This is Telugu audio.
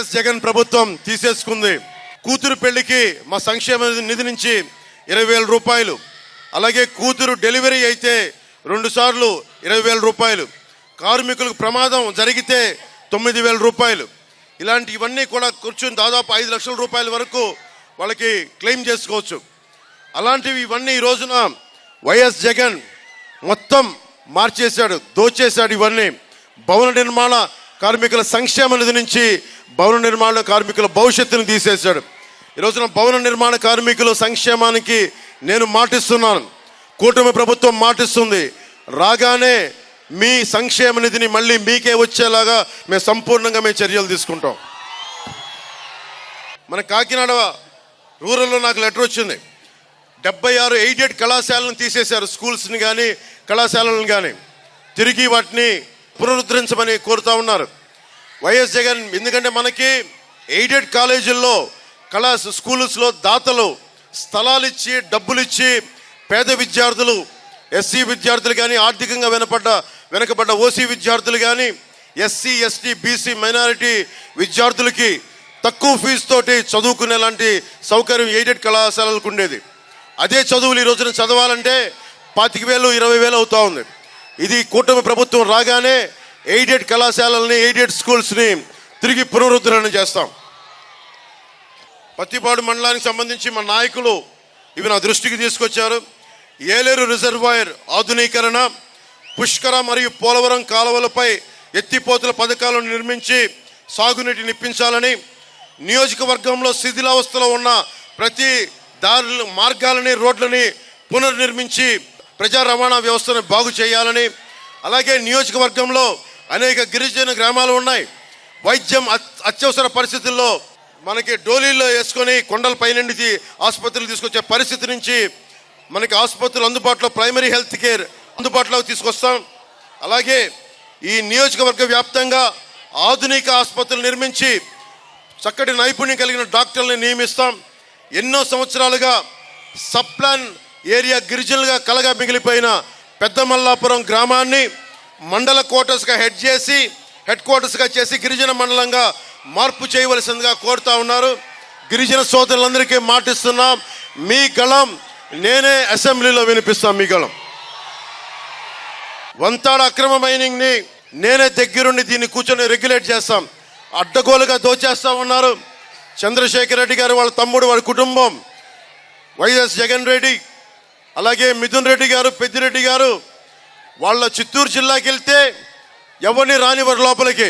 వైఎస్ జగన్ ప్రభుత్వం తీసేసుకుంది. కూతురు పెళ్లికి మా సంక్షేమ నిధి నుంచి 20,000 రూపాయలు, అలాగే కూతురు డెలివరీ అయితే 2 సార్లు 20,000 రూపాయలు, కార్మికులకు ప్రమాదం జరిగితే 9,000 రూపాయలు, ఇలాంటివన్నీ కూడా కూర్చుని దాదాపు 5 లక్షల రూపాయల వరకు వాళ్ళకి క్లెయిమ్ చేసుకోవచ్చు. అలాంటివి ఇవన్నీ ఈ రోజున వైఎస్ జగన్ మొత్తం మార్చేశాడు, దోచేశాడు. ఇవన్నీ భవన నిర్మాణ కార్మికుల సంక్షేమ నిధి నుంచి భవన నిర్మాణ కార్మికుల భవిష్యత్తును తీసేశాడు. ఈ రోజున భవన నిర్మాణ కార్మికుల సంక్షేమానికి నేను మాటిస్తున్నాను, కూటమి ప్రభుత్వం మాటిస్తుంది, రాగానే మీ సంక్షేమ నిధిని మళ్ళీ మీకే వచ్చేలాగా మేము సంపూర్ణంగా చర్యలు తీసుకుంటాం. మన కాకినాడ రూరల్లో నాకు లెటర్ వచ్చింది. 76 ఎయిడెడ్ కళాశాలను తీసేశారు, స్కూల్స్ని కానీ కళాశాలలను కానీ. తిరిగి వాటిని పునరుద్ధరించమని కోరుతా ఉన్నారు వైఎస్ జగన్. ఎందుకంటే మనకి ఎయిడెడ్ కాలేజీల్లో స్కూల్స్లో దాతలు స్థలాలు ఇచ్చి డబ్బులు ఇచ్చి పేద విద్యార్థులు, ఎస్సీ విద్యార్థులు కానీ, ఆర్థికంగా వెనకబడ్డ ఓసీ విద్యార్థులు కానీ, ఎస్సీ ఎస్టీ బీసీ మైనారిటీ విద్యార్థులకి తక్కువ ఫీజుతోటి చదువుకునేలాంటి సౌకర్యం ఎయిడెడ్ కళాశాలలకు ఉండేది. అదే చదువులు ఈ రోజున చదవాలంటే 25,000 20,000 అవుతా ఉంది. ఇది కూటమి ప్రభుత్వం రాగానే ఎయిడెడ్ కళాశాలల్ని, ఎయిడెడ్ స్కూల్స్ని తిరిగి పునరుద్ధరణ చేస్తాం. పత్తిపాడు మండలానికి సంబంధించి మా నాయకులు ఇవి నా దృష్టికి తీసుకొచ్చారు. ఏలేరు రిజర్వాయర్ ఆధునీకరణ, పుష్కర మరియు పోలవరం కాలువలపై ఎత్తిపోతల పథకాలను నిర్మించి సాగునీటిని ఇప్పించాలని, నియోజకవర్గంలో శిథిలావస్థలో ఉన్న ప్రతి దారులు మార్గాలని రోడ్లని పునర్నిర్మించి ప్రజా రవాణా వ్యవస్థను బాగు చేయాలని, అలాగే నియోజకవర్గంలో అనేక గిరిజన గ్రామాలు ఉన్నాయి. వైద్యం అత్యవసర పరిస్థితుల్లో మనకి డోలీల్లో వేసుకొని కొండల పైనుండి ఆసుపత్రులు తీసుకొచ్చే పరిస్థితి నుంచి మనకి ఆసుపత్రులు అందుబాటులో, ప్రైమరీ హెల్త్ కేర్ అందుబాటులోకి తీసుకొస్తాం. అలాగే ఈ నియోజకవర్గ వ్యాప్తంగా ఆధునిక ఆసుపత్రులు నిర్మించి చక్కటి నైపుణ్యం కలిగిన డాక్టర్లను నియమిస్తాం. ఎన్నో సంవత్సరాలుగా సబ్ప్లాన్ ఏరియా గిరిజనులుగా కలగా మిగిలిపోయిన పెద్దమల్లాపురం గ్రామాన్ని మండల హెడ్ క్వార్టర్స్గా చేసి గిరిజన మండలంగా మార్పు చేయవలసిందిగా కోరుతా ఉన్నారు. గిరిజన సోదరులందరికీ మాటిస్తున్నాం, మీ గళం నేనే అసెంబ్లీలో వినిపిస్తాం. మీ గళం వంతాడ అక్రమ మైనింగ్ని నేనే దగ్గరుండి దీన్ని కూర్చొని రెగ్యులేట్ చేస్తాం. అడ్డగోలుగా దోచేస్తా ఉన్నారు. చంద్రశేఖర్ రెడ్డి గారు, వాళ్ళ తమ్ముడు, వాళ్ళ కుటుంబం, వైఎస్ జగన్ రెడ్డి, అలాగే మిథున్ రెడ్డి గారు, పెద్దిరెడ్డి గారు, వాళ్ళ చిత్తూరు జిల్లాకి వెళ్తే ఎవరిని రానివారు లోపలికి.